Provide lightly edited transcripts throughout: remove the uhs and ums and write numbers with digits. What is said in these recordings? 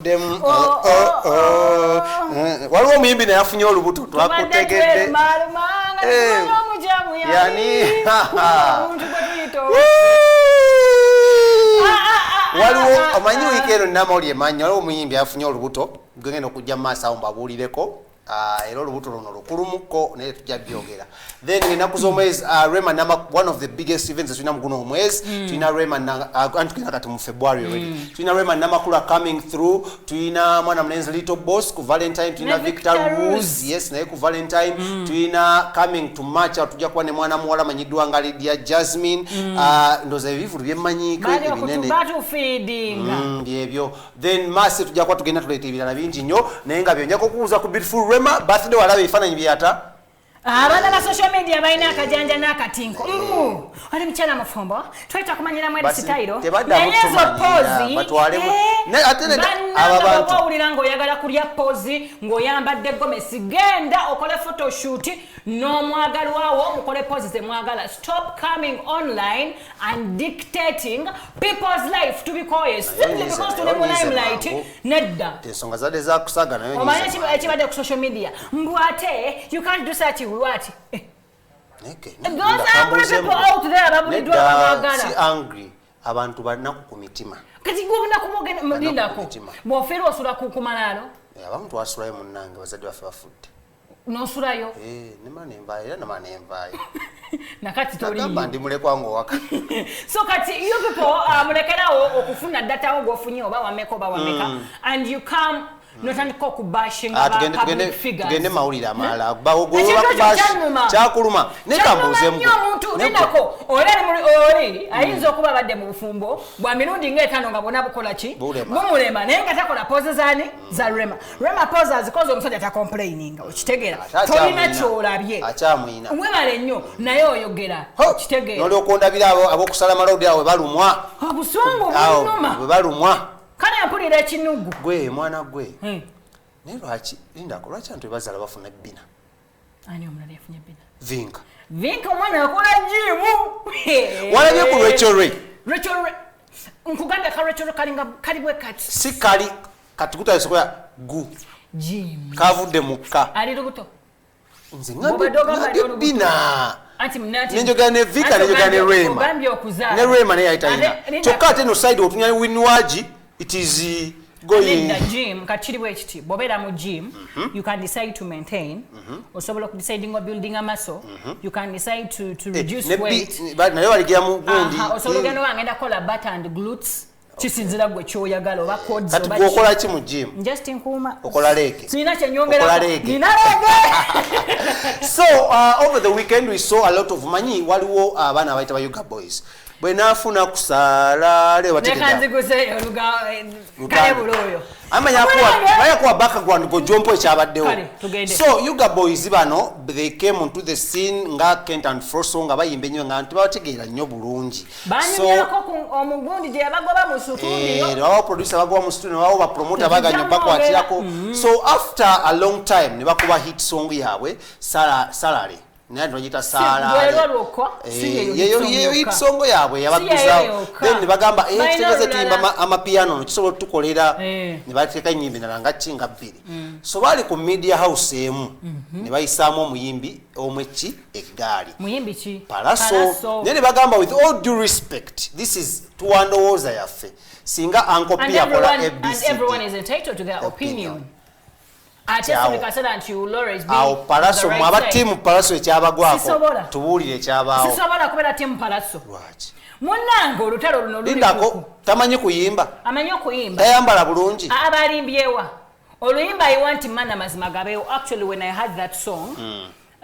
Dem waliwo muyimbi naye afunye olubuto twakutegedde yani waliwo omanyi wiiki eno namawulire manyi waliwo omuyimbi afunye olubuto gwegenda okujja mu maaso awo mbabuulireko era olubuto luno lukulumuko naye tujja byogera then ennaku z'omwezi Rema one of the biggest events tulina mu guno omwezi tulina Rema anti tulina kati mu February already tulina Rema Namakula coming through tulina mwana mulenzi Little Boss ku Valentine tulina Victor Rose yes naye ku Valentine tulina coming to March tujja kuba ne mwana muwala manyiddwa nga Lydia Jasmine ndoza ebivulu byemmanyiko ebinene byebyo then March tujja kuba tugenda tuleeta ebirala bingi nnyo naye nga byonjako okubuuza ku Beautiful Rema birthday walabe ebifaananyi byata abana ba social media balina akajanja n'akatinko ali mchana mafumbo twaita kumanyira mwedi sitairo nayezo pozi abantu bawulira ng'oyagala kulya pozi ng'oyambadde gomesi genda okole photoshoot n'omwagalwawo mukole pozi zemwagala stop coming online and dictating people's life to be quiet simply because tuli mu limelight nedda ensonga zadde zakusaga nayo omanyi ekibadde ku social media mbwate you can't do such what okay those angry people out there babulidwa bagala si angry abantu balinaku ku mitima kati gobina kumogena mlindako bwofero osula ku kumalalo abantu wasulayo munnange bazadde baffe bafudde nosulayo nemana envayo era namana envayo nakati toli agamba ndi mulekwango waka so kati you people mulekerawo okufuna data wo gofunye oba wameka oba wameka and you come notandika okubashing public figures tugende mawulire amalala bagogolola kubash kyakuluma nekambuuze omuntu nindako oli ayinza okuba badde mu bufumbo bwa mirundi ng'etaano nga bonna bukola ki bumulema naye nga takola pose zaani za Rema pose azikoze omusajja takomplaininga okitegeera tolina kyolabye akyamwina mwebale nnyo naye oyogera okitegeera nolyoka ondabira abokusala malodi awo balumwa obusungu buluma bwe balumwa kale mpulira ekinugu gwe mwana gwe naye lwaki lindako lwaki abantu bazala bafuna ebbina ani omulala yafunye ebbina vinka omwana akola jimu walabye ku Rachel nkugambye ka Rachel kali bwe kati si kali kati kutasokola gu jimu kavudde mukka ali lubuto nze ngabye ebbina nenjogera ne Vika nenjogera ne Rema ne Rema naye ayitayina kyokka ate no side otunya winwaji it is going the gym kachiri bwekiti bobera mu gym you can decide to maintain osobola deciding on building a muscle you can decide to reduce weight but nayo waligira mu gundi osobola no angenda kola butt and glutes kisinzira gwe kyoyagala oba quads oba kati okola ki mu gym just nkuma okola lege sina kyenyongera nina lege so over the weekend we saw a lot of manyi waliwo abana abayita ba Yuga boys bwe nafuna kusala le wategeda nekanziguse oluga kale buloyo amanya kuwa background go jompo ekyabaddewo so Yuga boys bano they came onto the scene nga Kent and Froso nga bayimba nnyo nga ntibategeera nnyo bulungi banyumirako omugundi gye yabagoba mu studio awo producer bagoba mu studio awo ba promoter baganya bakwatirako so after a long time ne bakuba hit song yaabwe salale nani tunajita sala yeyo hit song yaabwe yabaguza then bagamba kitegeze timba amapiano kisobola tukolera ne bateeka nyimbi nalanga chinga bbiri so bali ku media house emu ne bayisaamu omuyimbi omwechi eggali muyimbi ki Palaso ne bagamba with all due respect this is tuwandowoza yaffe singa ankopia kola ABC and everyone is entitled to their opinion Palaso mwaba timu Palaso ekyabagwako tubuulire ekyabaawo sisobola kubeera timu Palaso lwaki munnange olutalo luno lindako tamanyi kuyimba amanyi okuyimba ayambala bulungi abalimbyewa oluyimba I want mana mazima gabeewo actually when I heard that song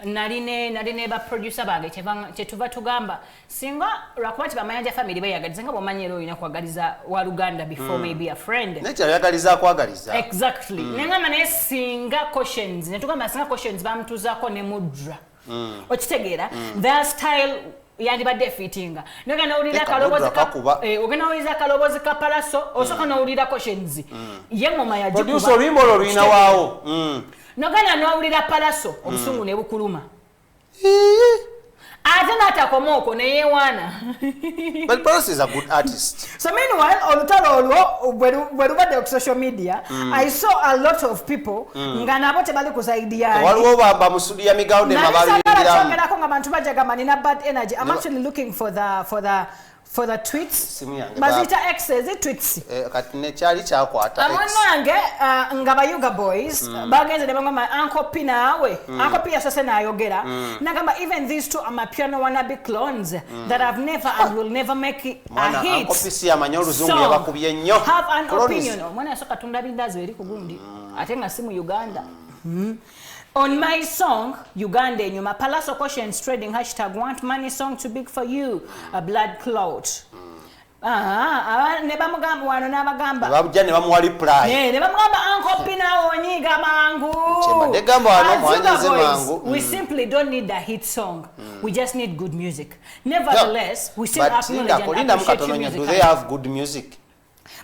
naline ba producer bage kyetuva tugamba singa lwakuba ti bamayanja family beyagaliza nga bwomanyira oyina kwagaliza wa Luganda before maybe a friend nekyo yagaliza kwagaliza exactly nengamba naye singa cautions netugamba singa cautions bamutuzaako ne mudra okitegeera their style yandibadde fitinga nogenda owulira akalobozi ka Palaso osooka n'owulira cautions ye ngoma yagikuba producer oluyimba olwo luyina waawo nogenda n'owulira Palaso obusungu ne bukuluma Atena komoko ne yewana. But Palaso is a good artist. So meanwhile, on social media, I saw a lot of people ngana bote bali kusaidia. Waliwo baba musudi ya migao de mabali bad energy. I'm actually looking for the tweets. Bazita X is it tweets. Katine chali chakwata X. Amonange ngabayuga boys bagenze nebangoma Uncle Pina we. Uncle Pia sasa na yogera. Nagamba even these two are my piano wannabe clones that have never and will never make it a hit. Uncle Pisi ya manyoru zungu ya bakubye nnyo. Have an opinion. Mwana yasoka tunda bindazo eri kugundi. Atenga simu Uganda. On my song, Uganda nyuma Palaso Questions Trading hashtag want money song too big for you, a blood clot. Neba mugamba wano n'abagamba. Babujja ne bamuwa reply. Ne bamugamba Uncle Pina onyiga mangu. Chemba de gamba wano mwanyize mangu. We simply don't need a hit song. We just need good music. Nevertheless, we still acknowledge and appreciate your music. Do they have good music?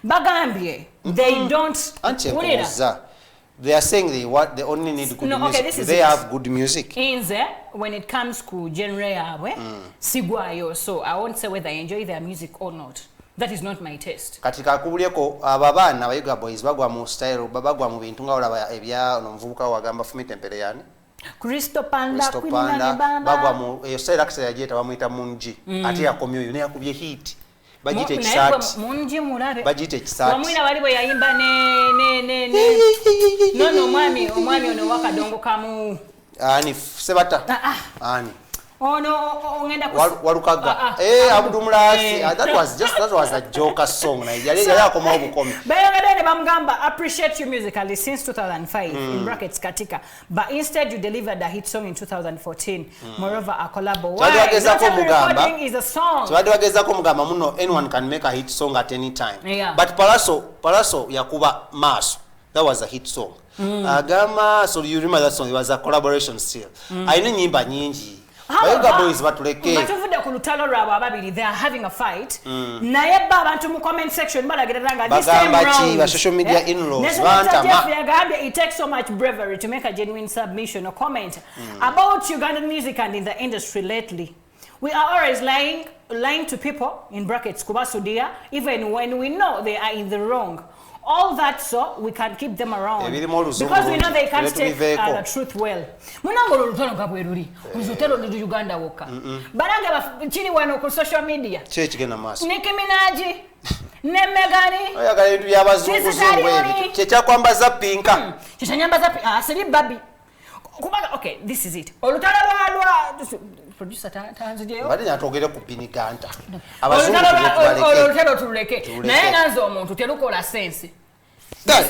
Bagambye, they don't. They are saying they only need good music. Do they have good music? Inze, when it comes to genre yawe, sigwayo, so I won't say whether I enjoy their music or not. That is not my taste. Katika Akiguddeko ababana abayiga boys bagwa mu style babagwa mu bintu nga olaba ebya onomuvubuka wagamba fumi tempere yani. Kristo Panda bagwa mu style akise yajeta bamuyita munji ate yakomyo yo ne yakubye hit. Bajite kisati munji mulabe bajite kisati wamwina bali bwe yayimba ne no omwami ono wakadongo kamu ani sebata ani ono ngenda walukaga abudumulasi that was a joker song na yali yakoma obukomi bayagade bamgamba appreciate you musically since 2005 in brackets katika but instead you delivered a hit song in 2014 moreover a collabo is a song so wagezako mugamba muno anyone can make a hit song at any time but Palaso yakuba maso that was a hit song agama so you remember that song it was a collaboration still aine nyimba nyingi Bayoga boys batuleke. Batuvude ku lutalo lwabo ababiri they are having a fight. Naye abantu mu comment section balageranga this time round. Bagamba social media in-laws bantama. It takes so much bravery to make a genuine submission or comment about Ugandan music and in the industry lately. We are always lying to people in brackets kubasudia even when we know they are in the wrong. All that so we can keep them around because we know they can't take the truth well. Munangolo lutono kabweruri uzutero ndi Uganda woka baranga chini wano ku social media chekigena maso Nicki Minaj ne Megani oyagala bintu byabazungu zungu ebi checha kwambaza pinka checha nyambaza asiri babi kubaga okay this is it olutalo lwa producer tanzije bali nyatogere ku Biniganta olutalo tuleke naye nanzo omuntu terukola sense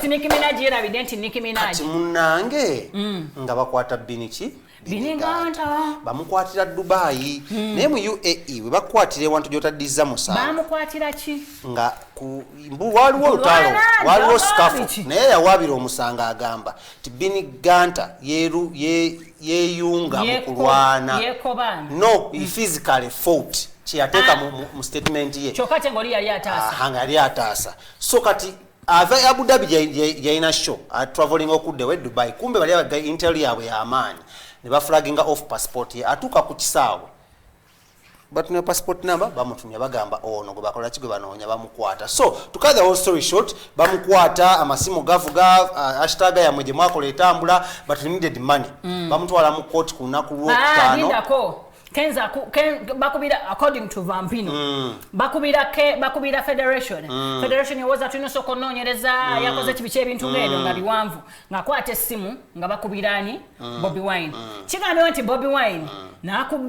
Nicki Minaj era evident Nicki Minaj munange nga bakwata Biniganta bamukwatira Dubai naye mu UAE we bakwatire wantu jotaddiza musanga bamukwatira ki nga ku mbu waliwo olutalo waliwo skafu naye yawabira omusanga agamba ti Biniganta yeyunga mu kulwana no he physically fought chiyateeka mu statement ye chokate ngoli yali ataasa yali ataasa so kati ava Abu Dhabi yaina show traveling okudde we Dubai kumbe bali abaga intel yawe ya amani ne ba flagging off passport ye atuka ku kisaawe but no passport number bamutumya bagamba ono go bakola kigwe banoonya bamukwata so to cut the whole story short bamukwata amasimu gavuga hashtag ya mweje mwakola etambula but needed money bamutwala mu court ku naku lwokutano Kenza bakubira according to Vampino bakubira federation yawoza tuno soko nonyereza yakoze kibiche ebintu ngero nga biwanvu nga kwate simu nga bakubirani Bobby Wine kigambe nti Bobby Wine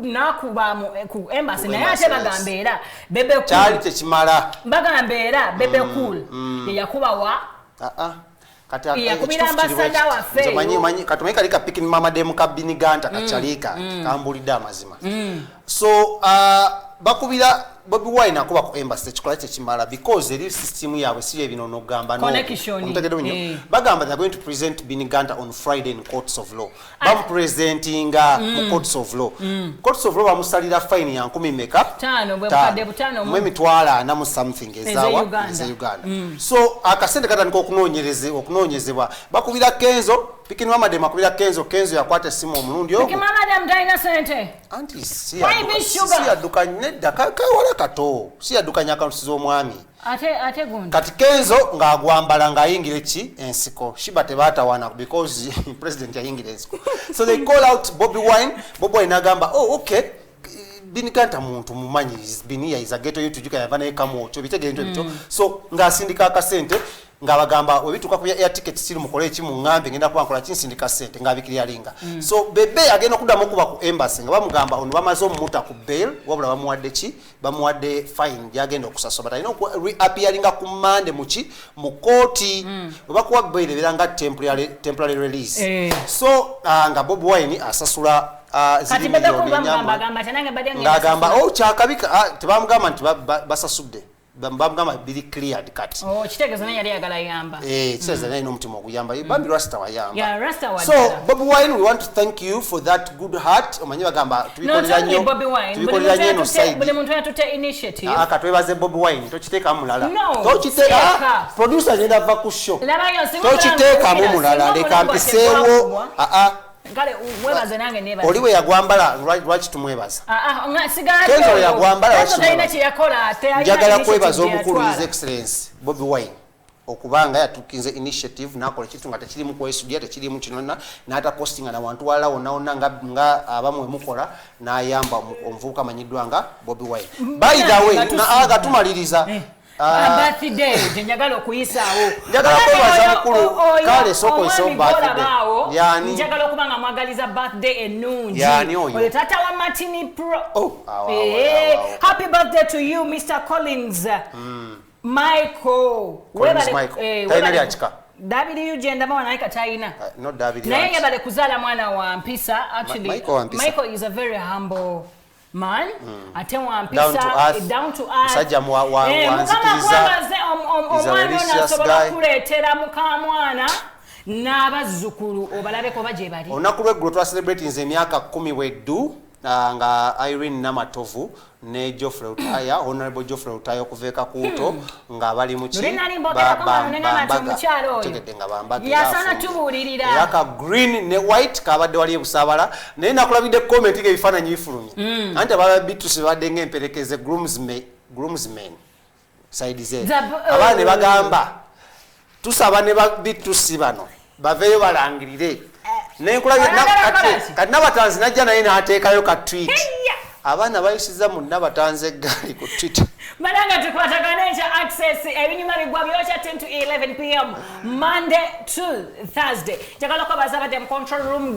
nakuba ku embassy naye ate bagambera bebe cool kyali tekimala bagambera bebe cool yakuba wa yakubira ambassador wa fe manyi katumeka kalika picking mama dem ka Biniganta kachalika kambulida amazima so bakubira Bobi Wine akuba ku embassy chikola kye kimala because eri system yaabwe siye bino no gamba no bagamba they are going to present Biniganda on Friday in courts of law presenting courts of law courts of law bamusalira fine ya 10 meka 5 bwe bukadde butano mu mitwala na mu something ezawa Uganda so akasente katandika okunoonyezebwa bakubira Kenzo pikinwa madema kubira Kenzo yakwata simu omulundi ogwo pikima madam daina sente anti si yaduka nedda wala kato si yadukanya akantu z'omwami ate gundi kati Kenzo ng'agwambala ng'ayingira ki ensiko shiba tebatawana because president yayingira ensiko so they call out Bobi Wine agamba oh okay Biniganda muntu mumanyi binia is a ghetto you tujuka yavana ekamo cyo bitegere ntyo so ngasindika akasente ngabagamba webituka ku air ticket siri mukole ki mu ngambe ngenda kwankola kinsindika sente ngabikirya linga so bebe agenda kuddamu kuba ku embassy ngabamugamba ono bamazo muta ku bail wabula bamuwadde ki bamuwadde fine yagenda okusasoma but ino reappearinga ku Monday mu koti bakuwa bail biranga temporary release so nga Bobi Wine asasula kati bebe kumba gamba tanange badenge ngagamba oh kyakabika tebamugamba nti basasudde bambagamba bili cleared cut kitegeeza naye yali yagala yamba kitegeeza naye n'omutima oguyamba bambi rasta wayamba yeah rasta wa so Bobi Wine we want to thank you for that good heart omanyi bagamba tubikolera nnyo tubikolera nnyo no side buli muntu yatute initiative akatwebaze Bobi Wine tokiteeka mulala tokiteeka producer nenda va ku show tokiteeka mu mulala leka mpiseewo Ngale webaze nange nebaze. Oliwe yagwambala lwaki tumwebaza. Sigala. Kenzo yagwambala lwaki tumwebaza. Kyo yakola njagala kwebaza omukulu His Excellency Bobi Wine okubanga yatukinze initiative nakola kitu nga tekirimu kwesudia tekirimu kinonna n'ata postinga na wantu wala wonna nga abamwe mukola n'ayamba omuvubuka manyiddwa nga Bobi Wine. By the way aga tumaliriza birthday njagala okuyisaawo njagala kwebaza mukulu kale soko iso birthday yani njagala okubanga mwagaliza birthday ennungi yani oyo tata wa Martini Pro happy birthday to you Mr. Collins Michael tainali achika W gender mwana naika taina not W naye yabale kuzala mwana wa mpisa actually Michael is a very humble man ate wampisa down to earth sajja wanzikiriza omwana asobola kuleetera mukamwana n'abazzukulu obalabeko baje bali olunaku lw'eggulo twa celebrating emyaka 10 weddu nga Irene Natovu ne Geoffrey Utaya honorable Geoffrey Utaya okuveeka kuuto nga bali mu ki yasana tubuulirira yaka green ne white kabadde wali ebusaabala naye nakulabidde comment ng'ebifaananyi bifulumye anti ababa bitusi badde ng'emperekeze groomsmen side ze abaana ne bagamba tusaba ne bitusi bano baveeyo balangirire kati Nabatanzi najja naye n'ateekayo ka tweet abaana bayisiza mu Nabatanzi eggaali ku Twitter Malanga tukwatagana enkya access ebinyuma bigwa byokya 10 to 11 p.m. Monday to Thursday njagala ko bazabadde mu control room